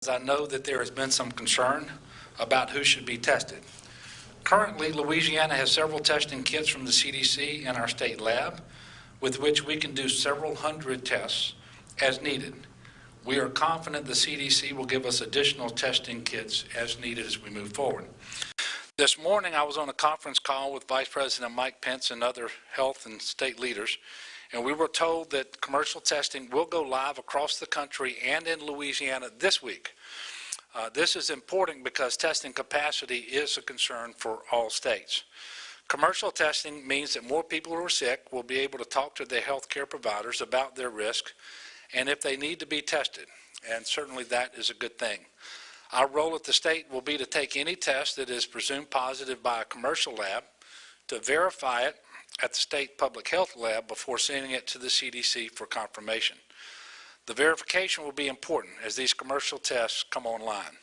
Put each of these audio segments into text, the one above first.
I know that there has been some concern about who should be tested. Currently, Louisiana has several testing kits from the CDC in our state lab, with which we can do several hundred tests as needed. We are confident the CDC will give us additional testing kits as needed as we move forward. This morning, I was on a conference call with Vice President Mike Pence and other health and state leaders, and we were told that commercial testing will go live across the country and in Louisiana this week. This is important because testing capacity is a concern for all states. Commercial testing means that more people who are sick will be able to talk to their health care providers about their risk and if they need to be tested, and certainly that is a good thing. Our role at the state will be to take any test that is presumed positive by a commercial lab, to verify it at the state public health lab before sending it to the CDC for confirmation. The verification will be important as these commercial tests come online.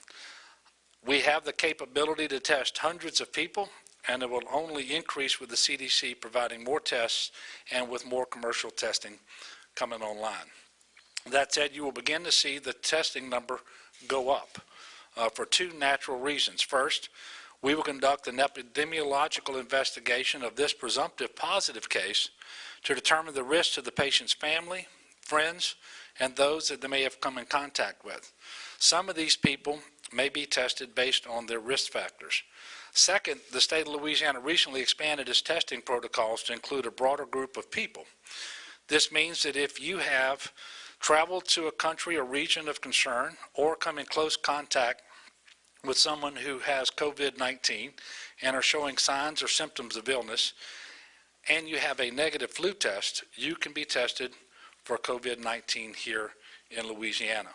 We have the capability to test hundreds of people, and it will only increase with the CDC providing more tests and with more commercial testing coming online. That said, you will begin to see the testing number go up for two natural reasons. First, we will conduct an epidemiological investigation of this presumptive positive case to determine the risk to the patient's family, friends, and those that they may have come in contact with. Some of these people may be tested based on their risk factors. Second, the state of Louisiana recently expanded its testing protocols to include a broader group of people. This means that if you have traveled to a country or region of concern or come in close contact with someone who has COVID-19 and are showing signs or symptoms of illness, and you have a negative flu test, you can be tested for COVID-19 here in Louisiana.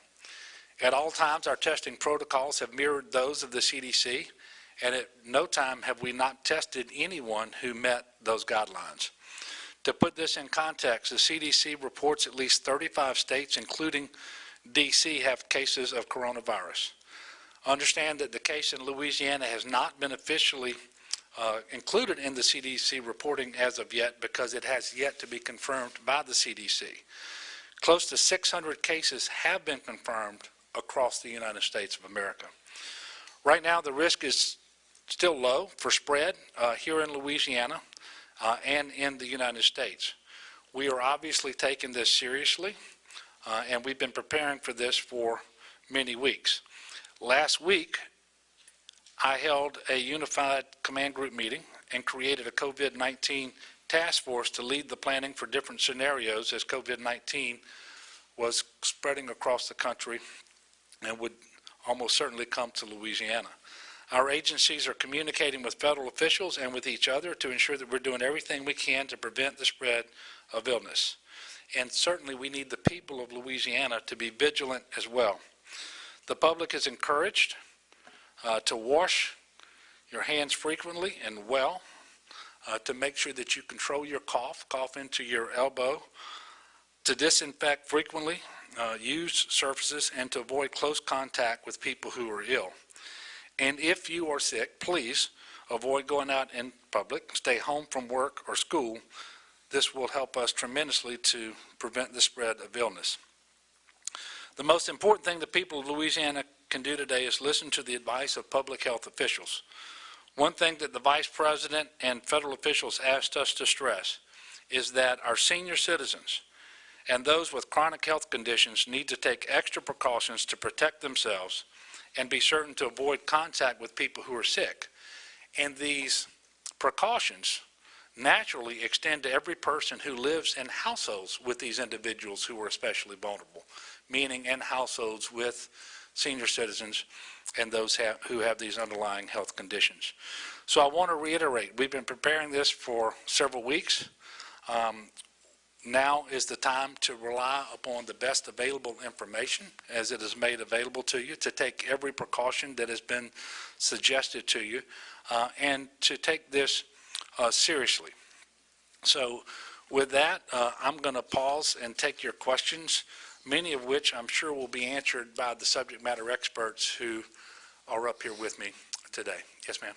At all times, our testing protocols have mirrored those of the CDC, and at no time have we not tested anyone who met those guidelines. To put this in context, the CDC reports at least 35 states, including DC, have cases of coronavirus. Understand that the case in Louisiana has not been officially included in the CDC reporting as of yet because it has yet to be confirmed by the CDC. Close to 600 cases have been confirmed across the United States of America. Right now, the risk is still low for spread here in Louisiana and in the United States. We are obviously taking this seriously, and we've been preparing for this for many weeks. Last week, I held a unified command group meeting and created a COVID-19 task force to lead the planning for different scenarios as COVID-19 was spreading across the country and would almost certainly come to Louisiana. Our agencies are communicating with federal officials and with each other to ensure that we're doing everything we can to prevent the spread of illness. And certainly we need the people of Louisiana to be vigilant as well. The public is encouraged to wash your hands frequently and well, to make sure that you control your cough into your elbow, to disinfect frequently, use surfaces, and to avoid close contact with people who are ill. And if you are sick, please avoid going out in public, stay home from work or school. This will help us tremendously to prevent the spread of illness. The most important thing the people of Louisiana can do today is listen to the advice of public health officials. One thing that the Vice President and federal officials asked us to stress is that our senior citizens and those with chronic health conditions need to take extra precautions to protect themselves and be certain to avoid contact with people who are sick. And these precautions naturally extend to every person who lives in households with these individuals who are especially vulnerable, meaning in households with senior citizens and those who have these underlying health conditions. So I want to reiterate, we've been preparing this for several weeks. Now is the time to rely upon the best available information as it is made available to you, to take every precaution that has been suggested to you, and to take this seriously. So with that, I'm going to pause and take your questions, many of which I'm sure will be answered by the subject matter experts who are up here with me today. Yes, ma'am.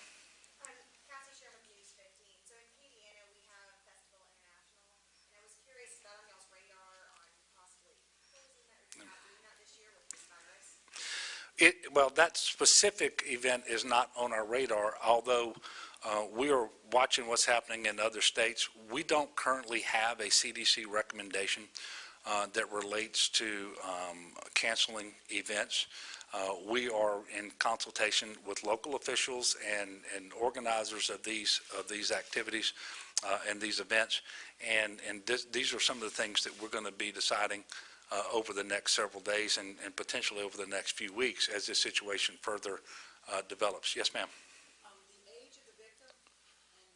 Well, that specific event is not on our radar, although we are watching what's happening in other states. We don't currently have a CDC recommendation that relates to canceling events. We are in consultation with local officials and organizers of these activities and these events, and these are some of the things that we're going to be deciding over the next several days and potentially over the next few weeks as this situation further develops. Yes, ma'am. The age of the victim and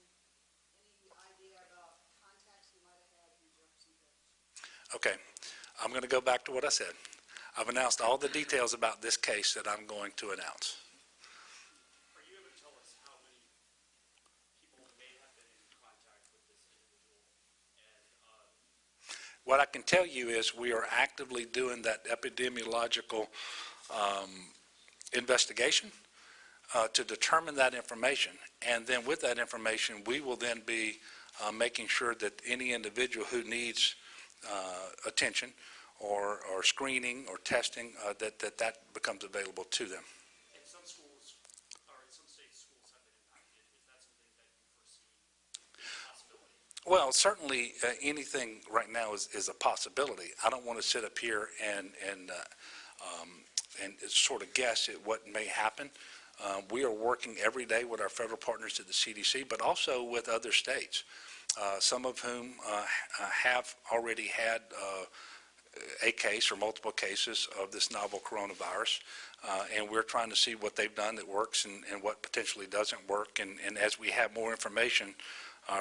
any idea about contacts he might have had in Jefferson Parish? Okay. I'm going to go back to what I said. I've announced all the details about this case that I'm going to announce. Are you able to tell us how many people may have been in contact with this individual? And What I can tell you is we are actively doing that epidemiological investigation to determine that information. And then with that information, we will then be making sure that any individual who needs attention or screening or testing, that becomes available to them. in some schools, or in some states, schools have been impacted. Is that something that you foresee as a possibility? Well, certainly anything right now is a possibility. I don't want to sit up here and sort of guess at what may happen. We are working every day with our federal partners at the CDC, but also with other states, some of whom have already had a case or multiple cases of this novel coronavirus, and we're trying to see what they've done that works and what potentially doesn't work. And as we have more information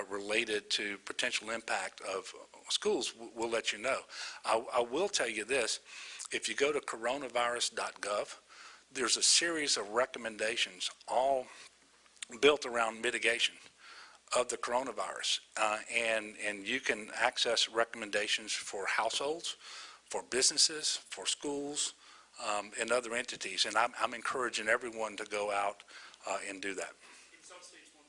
related to potential impact of schools, we'll let you know. I will tell you this. If you go to coronavirus.gov, there's a series of recommendations all built around mitigation of the coronavirus, and you can access recommendations for households, for businesses, for schools, and other entities, and I'm encouraging everyone to go out and do that. In some states, some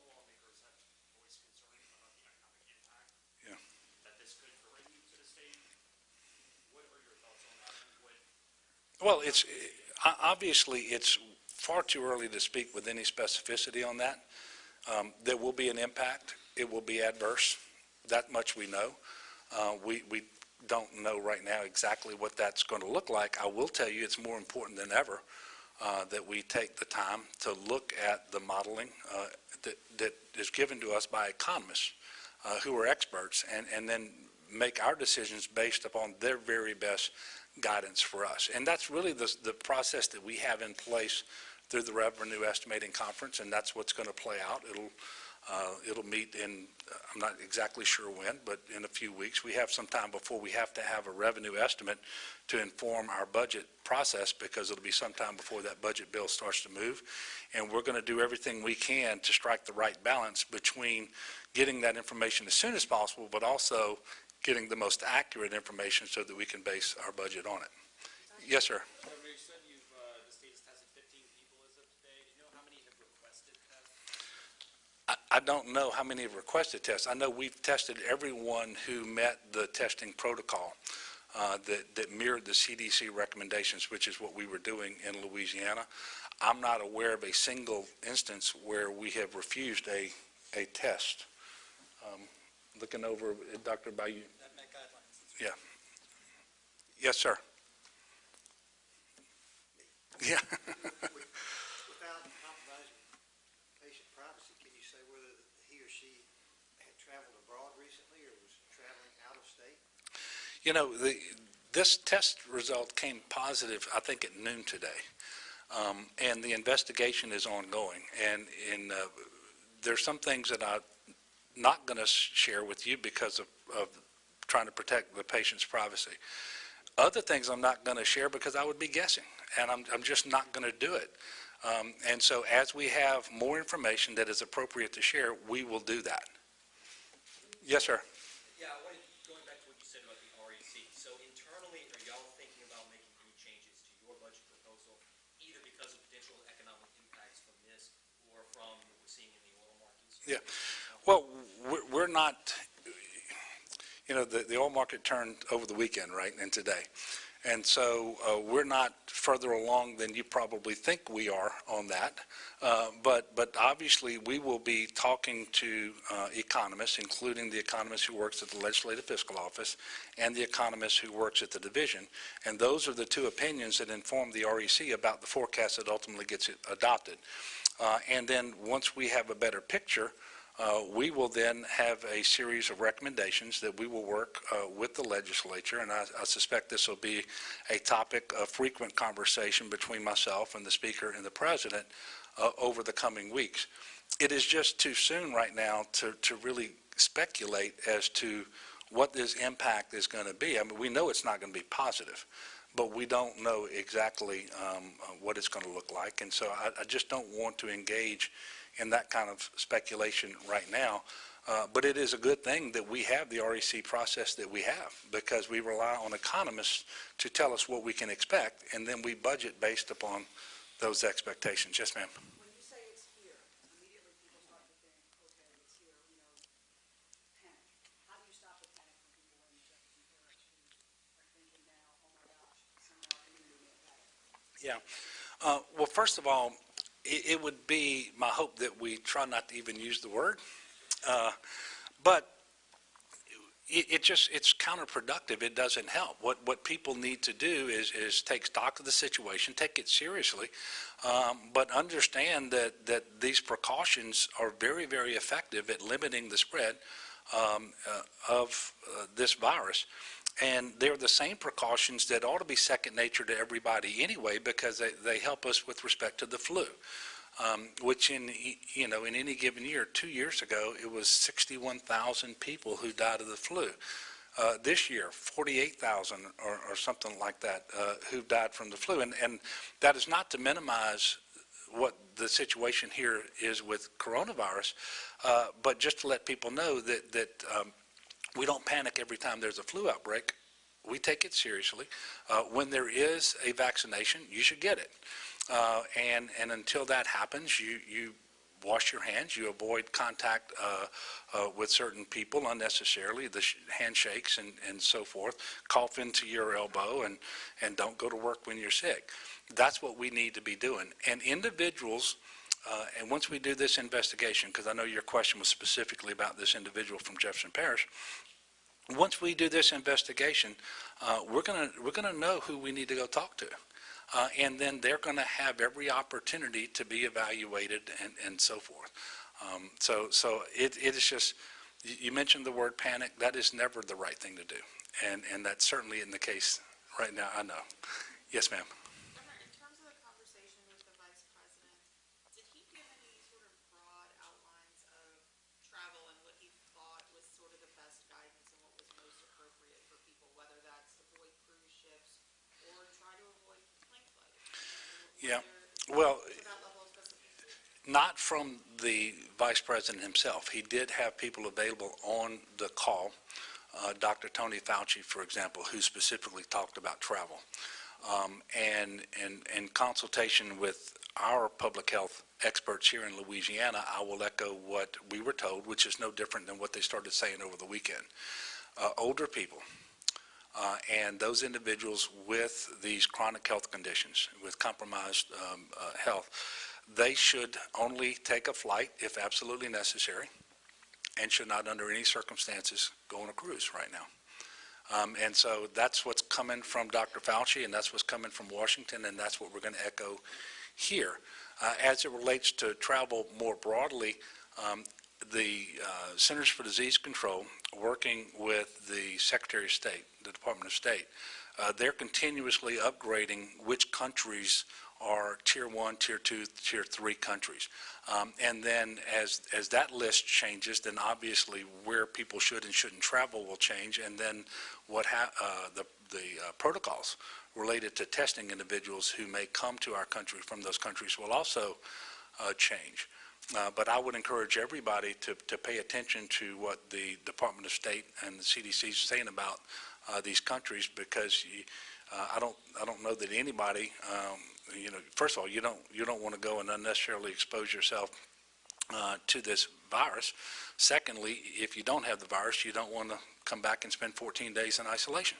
lawmakers have voiced concern about the economic impact that this could bring to the state. What are your thoughts on that? Well, obviously it's far too early to speak with any specificity on that. There will be an impact. It will be adverse. That much we know. We don't know right now exactly what that's going to look like. I will tell you it's more important than ever that we take the time to look at the modeling that is given to us by economists who are experts, and then make our decisions based upon their very best guidance for us. And that's really the process that we have in place through the Revenue Estimating Conference, and that's what's going to play out. It'll meet in, I'm not exactly sure when, but in a few weeks. We have some time before we have to have a revenue estimate to inform our budget process, because it'll be some time before that budget bill starts to move. And we're going to do everything we can to strike the right balance between getting that information as soon as possible, but also getting the most accurate information so that we can base our budget on it. Yes, sir. You said the state has tested 15 people as of today. Do you know how many have requested tests? I don't know how many have requested tests. I know we've tested everyone who met the testing protocol that mirrored the CDC recommendations, which is what we were doing in Louisiana. I'm not aware of a single instance where we have refused a test. Looking over at Dr. Bayou. That met guidelines. Yeah. Yes, sir. Yeah. Without compromising patient privacy, can you say whether he or she had traveled abroad recently or was traveling out of state? You know, this test result came positive, I think, at noon today. And the investigation is ongoing. And there's some things that I'm not going to share with you because of trying to protect the patient's privacy. Other things I'm not going to share because I would be guessing, and I'm just not going to do it. And so as we have more information that is appropriate to share, we will do that. Yes, sir. Yeah, I wanted, going back to what you said about the REC. So internally, are y'all thinking about making any changes to your budget proposal, either because of potential economic impacts from this or from what we're seeing in the oil markets? Yeah. Well, we're not, you know, the oil market turned over the weekend, right, and today. And so we're not further along than you probably think we are on that. But obviously, we will be talking to economists, including the economist who works at the Legislative Fiscal Office and the economist who works at the division. And those are the two opinions that inform the REC about the forecast that ultimately gets adopted. And then once we have a better picture, we will then have a series of recommendations that we will work with the legislature, and I suspect this will be a topic of frequent conversation between myself and the Speaker and the President over the coming weeks. It is just too soon right now to really speculate as to what this impact is going to be. I mean, we know it's not going to be positive, but we don't know exactly what it's going to look like, and so I just don't want to engage in that kind of speculation right now. But it is a good thing that we have the REC process that we have, because we rely on economists to tell us what we can expect, and then we budget based upon those expectations. Yes, ma'am. When you say it's here, immediately people start to think, okay, it's here, panic. How do you stop the panic from people in Jefferson Parish who are thinking now, oh my gosh, somehow community may have had it? Yeah. Well, first of all, it would be my hope that we try not to even use the word, but it's counterproductive. It doesn't help. What people need to do is take stock of the situation, take it seriously, but understand that these precautions are very, very effective at limiting the spread of this virus. And they're the same precautions that ought to be second nature to everybody anyway, because they help us with respect to the flu, which in any given year, 2 years ago, it was 61,000 people who died of the flu. This year, 48,000 or something like that who died from the flu. And that is not to minimize what the situation here is with coronavirus, but just to let people know that we don't panic every time there's a flu outbreak. We take it seriously. When there is a vaccination, you should get it. And until that happens, you wash your hands. You avoid contact with certain people unnecessarily, the handshakes and so forth. Cough into your elbow and don't go to work when you're sick. That's what we need to be doing. And individuals, and once we do this investigation, because I know your question was specifically about this individual from Jefferson Parish, once we do this investigation, we're gonna know who we need to go talk to, and then they're going to have every opportunity to be evaluated and so forth. So it is just, you mentioned the word panic. That is never the right thing to do, and that's certainly in the case right now. I know. Yes, ma'am. Governor, in terms of the conversation with the Vice President, did he give any sort of broad outlines of travel and what he thought was sort of the best guidance and what was most appropriate for people, whether that's avoid cruise ships or try to avoid plane flights? Yeah. Well, To that level of specificity? not from the Vice President himself. He did have people available on the call, Dr. Tony Fauci, for example, who specifically talked about travel. And in consultation with our public health experts here in Louisiana, I will echo what we were told, which is no different than what they started saying over the weekend. Older people and those individuals with these chronic health conditions, with compromised health, they should only take a flight if absolutely necessary and should not under any circumstances go on a cruise right now. And so that's what's coming from Dr. Fauci, and that's what's coming from Washington, and that's what we're going to echo here. As it relates to travel more broadly, the Centers for Disease Control, working with the Secretary of State, the Department of State, they're continuously upgrading which countries are Tier 1, Tier 2, Tier 3 countries. And then as that list changes, then obviously where people should and shouldn't travel will change, and then what the protocols related to testing individuals who may come to our country from those countries will also change. But I would encourage everybody to pay attention to what the Department of State and the CDC is saying about these countries, because I don't know that anybody, first of all, you don't want to go and unnecessarily expose yourself to this virus. Secondly, if you don't have the virus, you don't want to come back and spend 14 days in isolation.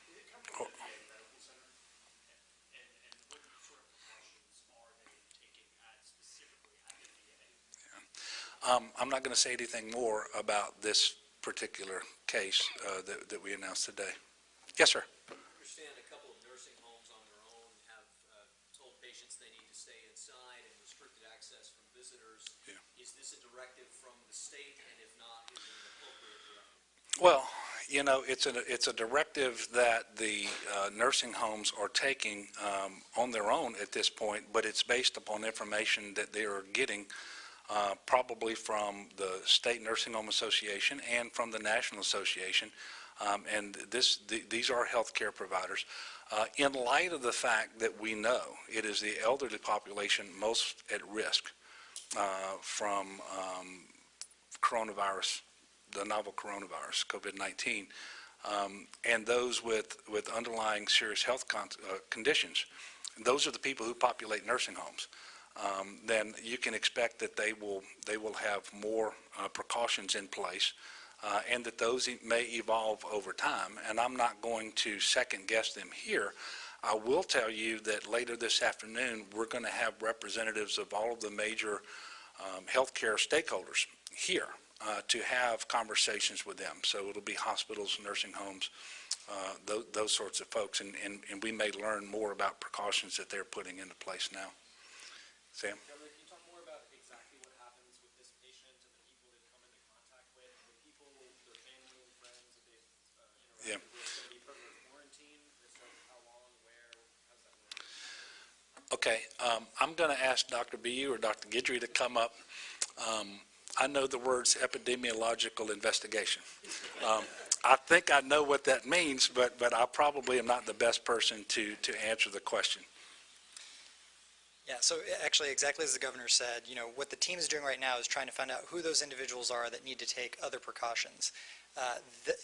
Did it come from the VA medical I'm not going to say anything more about this particular case that we announced today. Yes, sir. I understand a couple of nursing homes on their own have told patients they need to stay inside and restricted access from visitors. Yeah. Is this a directive from the state, and if not, is it an appropriate directive? Well, you know, it's a directive that the nursing homes are taking on their own at this point, but it's based upon information that they are getting probably from the State Nursing Home Association and from the National Association. And these are healthcare providers. In light of the fact that we know it is the elderly population most at risk from coronavirus, the novel coronavirus, COVID-19, and those with underlying serious health conditions, those are the people who populate nursing homes. Then you can expect that they will have more precautions in place, and that those may evolve over time. And I'm not going to second guess them here. I will tell you that later this afternoon, we're going to have representatives of all of the major healthcare stakeholders here to have conversations with them. So it'll be hospitals, nursing homes, those sorts of folks, and we may learn more about precautions that they're putting into place now. Sam? Governor, can you talk more about exactly what happens with this patient and the people they've come into contact with, the people, their family and friends that they've interacted with? Going to be put in quarantine? If so, how long, where, how does that work? Okay, I'm going to ask Dr. Bu or Dr. Guidry to come up. I know the words epidemiological investigation. I think I know what that means, but I probably am not the best person to answer the question. Yeah, so actually, exactly as the governor said, what the team is doing right now is trying to find out who those individuals are that need to take other precautions.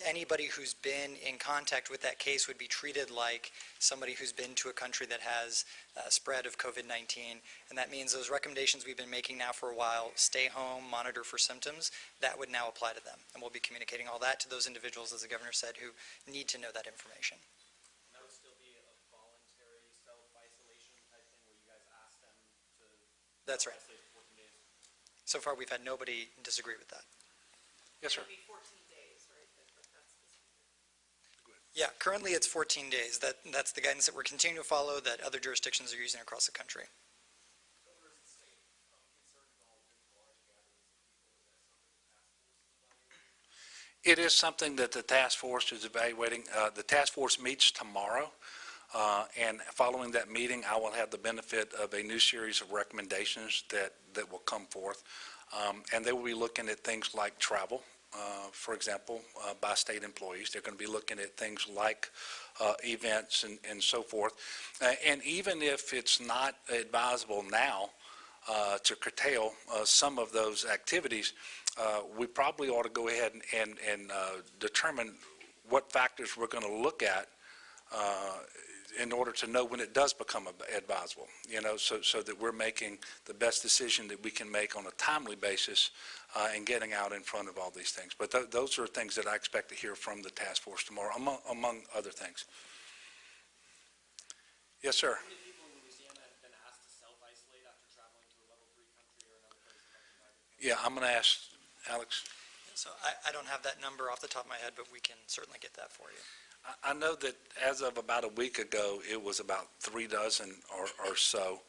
Anybody who's been in contact with that case would be treated like somebody who's been to a country that has spread of COVID-19, and that means those recommendations we've been making now for a while, stay home, monitor for symptoms, that would now apply to them. And we'll be communicating all that to those individuals, as the governor said, who need to know that information. And that would still be a voluntary self-isolation type thing where you guys ask them to That's right. isolate for 14 days? So far, we've had nobody disagree with that. Yes, sir. It'll be 14 days, right? That's the standard. Yeah, currently it's 14 days. That's the guidance that we're continuing to follow, that other jurisdictions are using across the country. It is something that the task force is evaluating. The task force meets tomorrow, and following that meeting, I will have the benefit of a new series of recommendations that will come forth. And they will be looking at things like travel, for example, by state employees. They're going to be looking at things like events and so forth. And even if it's not advisable now to curtail some of those activities, we probably ought to go ahead and determine what factors we're going to look at in order to know when it does become advisable, so that we're making the best decision that we can make on a timely basis and getting out in front of all these things. But those are things that I expect to hear from the task force tomorrow, among other things. Yes, sir. How many people in Louisiana have been asked to self-isolate after traveling to a level 3 country or another place affected by it? Yeah, I'm going to ask Alex. So I don't have that number off the top of my head, but we can certainly get that for you. I know that as of about a week ago, it was about 3 dozen or so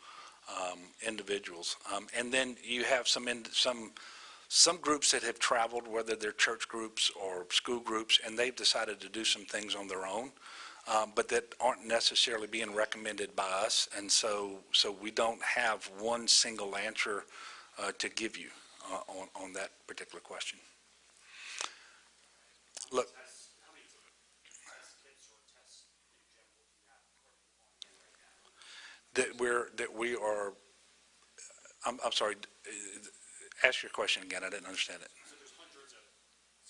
individuals. And then you have some groups that have traveled, whether they're church groups or school groups, and they've decided to do some things on their own, but that aren't necessarily being recommended by us. And so we don't have one single answer to give you on that particular question. Look. How many test kits or tests in general do you have currently on right now? That we are, I'm sorry, ask your question again, I didn't understand it. So there's hundreds of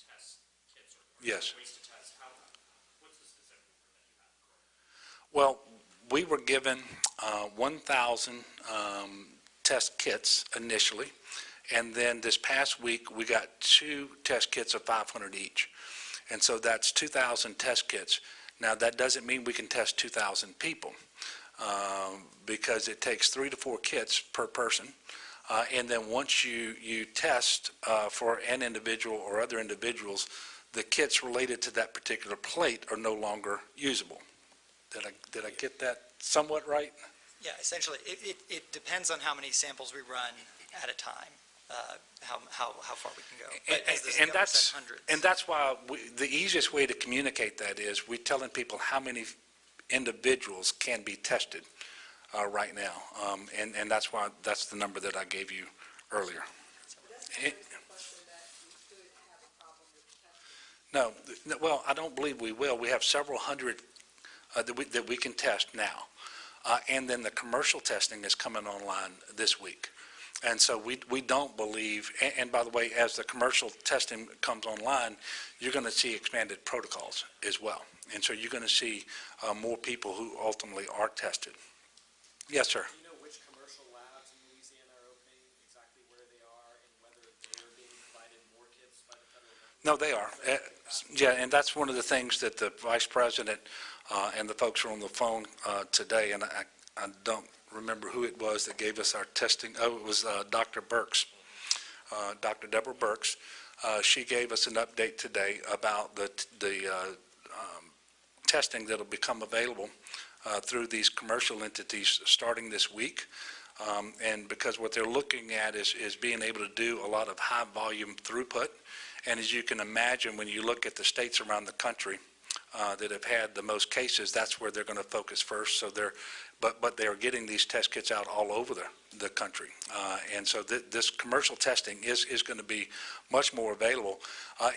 test kits or Yes. ways to test. What's the specific number that you have currently? Well, we were given 1,000 test kits initially, and then this past week we got 2 test kits of 500 each. And so that's 2,000 test kits. Now, that doesn't mean we can test 2,000 people because it takes 3 to 4 kits per person. And then once you test for an individual or other individuals, the kits related to that particular plate are no longer usable. Did I get that somewhat right? Yeah, essentially, it depends on how many samples we run at a time, how far we can go. But as the governor said, hundreds. And that's why the easiest way to communicate that is we're telling people how many individuals can be tested right now. And that's why that's the number that I gave you earlier. But that's not raising the question that we could have a problem with testing. No, well, I don't believe we will. We have several hundred that we can test now. And then the commercial testing is coming online this week. And so we don't believe, and by the way, as the commercial testing comes online, you're going to see expanded protocols as well. And so you're going to see more people who ultimately are tested. Yes, sir. Do you know which commercial labs in Louisiana are opening, exactly where they are, and whether they're being provided more kits by the federal government? No, they are. Yeah, and that's one of the things that the vice president and the folks are on the phone today, and I don't remember who it was that gave us our testing. Oh, it was Dr. Burks, Dr. Deborah Burks. She gave us an update today about the testing that will become available through these commercial entities starting this week. And because what they're looking at is being able to do a lot of high volume throughput. And as you can imagine, when you look at the states around the country that have had the most cases, that's where they're going to focus first. So but they're getting these test kits out all over the country. And so this commercial testing is going to be much more available.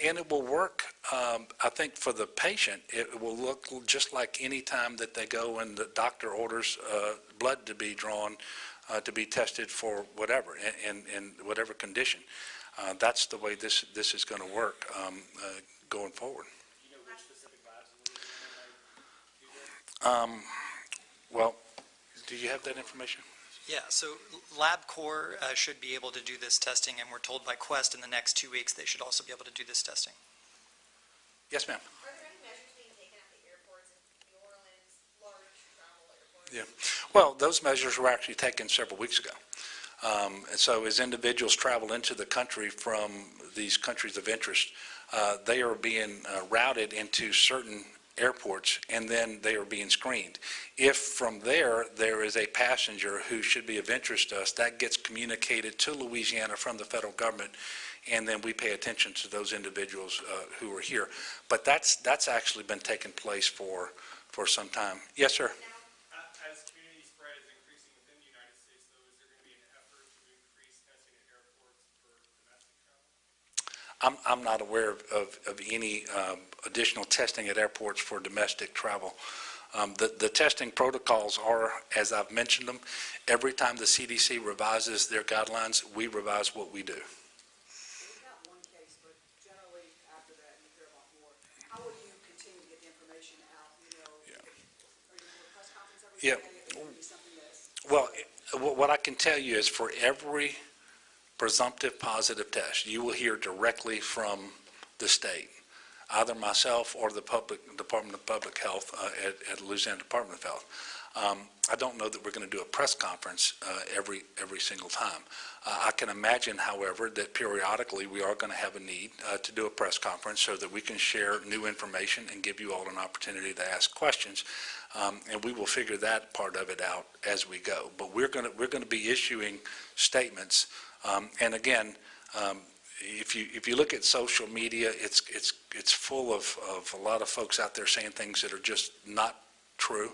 And it will work, I think, for the patient. It will look just like any time that they go and the doctor orders blood to be drawn to be tested for whatever, in whatever condition. That's the way this is going to work going forward. Do you know which specific labs in Louisiana might do that? Well, do you have that information? Yeah, so LabCorp should be able to do this testing, and we're told by Quest in the next 2 weeks they should also be able to do this testing. Yes, ma'am. Are there any measures being taken at the airports in New Orleans, large travel airports? Yeah. Well, those measures were actually taken several weeks ago. And so as individuals travel into the country from these countries of interest, they are being routed into certain airports, and then they are being screened. If from there is a passenger who should be of interest to us, that gets communicated to Louisiana from the federal government, and then we pay attention to those individuals who are here. But that's actually been taking place for some time. Yes, sir. As community spread is increasing within the United States, though, is there going to be an effort to increase testing at airports for domestic travel? I'm not aware of any additional testing at airports for domestic travel. The testing protocols are, as I've mentioned them, every time the CDC revises their guidelines, we revise what we do. We've got one case, but generally after that, you hear a lot more. How will you continue to get the information out, Yeah. Are you doing a press conference every Yeah. day? Is it going to be something that's... Well, what I can tell you is for every presumptive positive test, you will hear directly from the state, either myself or the Department of Public Health at Louisiana Department of Health. I don't know that we're going to do a press conference every single time. I can imagine, however, that periodically we are going to have a need to do a press conference so that we can share new information and give you all an opportunity to ask questions. And we will figure that part of it out as we go. But we're going to be issuing statements. And again, if you look at social media, it's full of a lot of folks out there saying things that are just not true.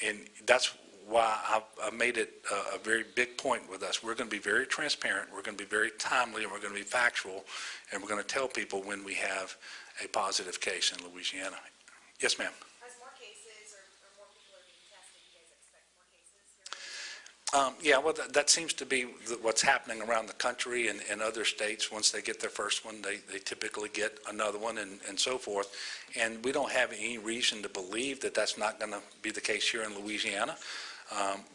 And that's why I made it a very big point with us. We're going to be very transparent, we're going to be very timely, and we're going to be factual, and we're going to tell people when we have a positive case in Louisiana. Yes, ma'am. As more cases or more people are being tested, you guys expect more cases here in Louisiana? Yeah, well, that seems to be what's happening around the country and other states. Once they get their first one, they typically get another one and so forth. And we don't have any reason to believe that that's not going to be the case here in Louisiana.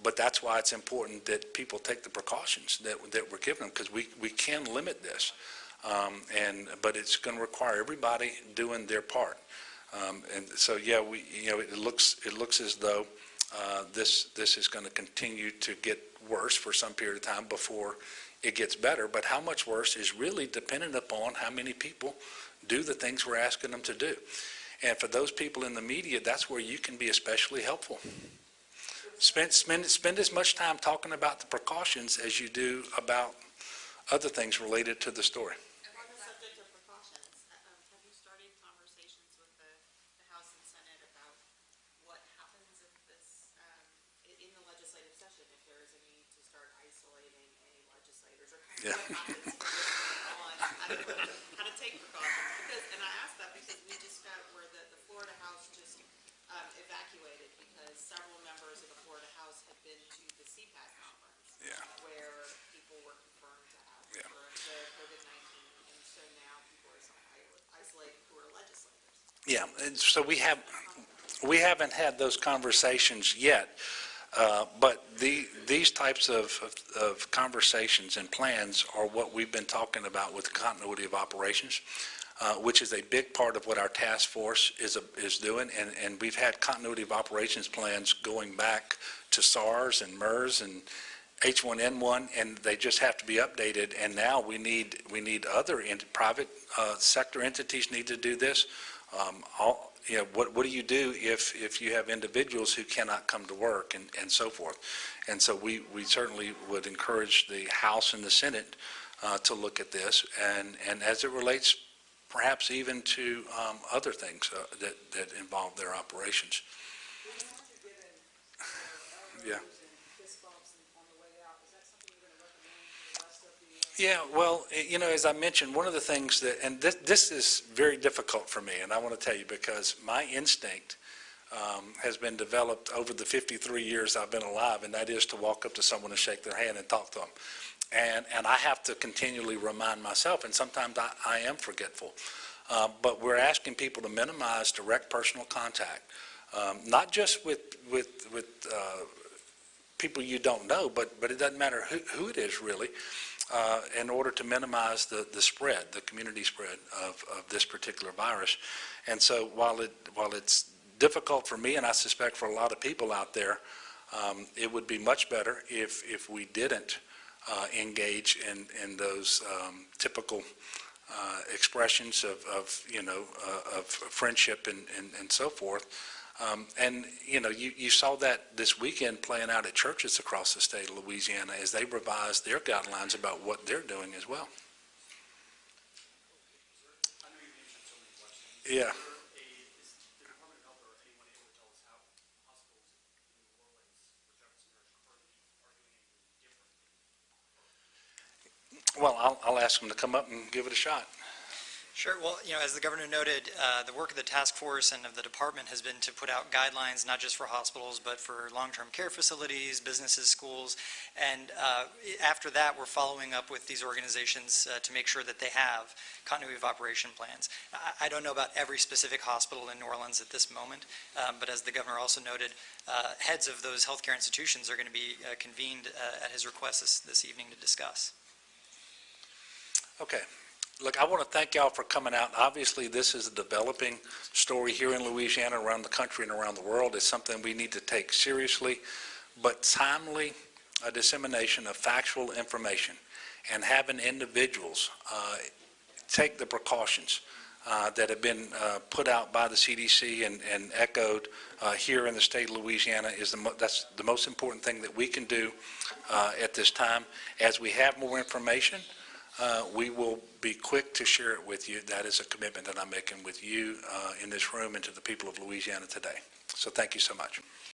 But that's why it's important that people take the precautions that we're giving them, because we can limit this. But it's going to require everybody doing their part. And so, yeah, it looks as though this is going to continue to get worse for some period of time before it gets better. But how much worse is really dependent upon how many people do the things we're asking them to do. And for those people in the media, that's where you can be especially helpful. Spend as much time talking about the precautions as you do about other things related to the story. And on the subject of precautions, have you started conversations with the House and Senate about what happens if this, in the legislative session, if there is a need to start isolating any legislators, or kind of what happens on how to take precautions? Because, and I ask that because we just got where the Florida House just evacuated because several members of the Florida House had been to the CPAC conference. Yeah. Where people were confirmed to have Yeah. the COVID-19, and so now people are isolated who are legislators. Yeah, and so we haven't had those conversations yet, but these types of conversations and plans are what we've been talking about with continuity of operations, which is a big part of what our task force is doing, and we've had continuity of operations plans going back to SARS and MERS and H1N1, and they just have to be updated. And now we need other private sector entities need to do this. What do you do if you have individuals who cannot come to work and so forth? And so we certainly would encourage the House and the Senate to look at this, and as it relates perhaps even to other things that involve their operations. Yeah. Yeah, well, as I mentioned, one of the things that, and this is very difficult for me, and I want to tell you because my instinct has been developed over the 53 years I've been alive, and that is to walk up to someone and shake their hand and talk to them. And I have to continually remind myself, and sometimes I am forgetful. But we're asking people to minimize direct personal contact, not just with people you don't know, but it doesn't matter who it is really, in order to minimize the spread, the community spread of this particular virus. And so while it's difficult for me, and I suspect for a lot of people out there, it would be much better if we didn't engage in those typical expressions of friendship and so forth. And you saw that this weekend playing out at churches across the state of Louisiana as they revised their guidelines about what they're doing as well. I know you mentioned so many questions. Yeah. Is the Department of Health or anyone able to tell us how hospitals in New Orleans or Jefferson Parish currently are doing anything different? Well, I'll ask them to come up and give it a shot. Sure. Well, as the governor noted, the work of the task force and of the department has been to put out guidelines, not just for hospitals, but for long-term care facilities, businesses, schools. And after that, we're following up with these organizations to make sure that they have continuity of operation plans. I don't know about every specific hospital in New Orleans at this moment, but as the governor also noted, heads of those healthcare institutions are going to be convened at his request this evening to discuss. Okay. Look, I want to thank y'all for coming out. Obviously, this is a developing story here in Louisiana, around the country, and around the world. It's something we need to take seriously, but timely dissemination of factual information and having individuals take the precautions that have been put out by the CDC and echoed here in the state of Louisiana that's the most important thing that we can do at this time. As we have more information, we will be quick to share it with you. That is a commitment that I'm making with you in this room and to the people of Louisiana today. So thank you so much.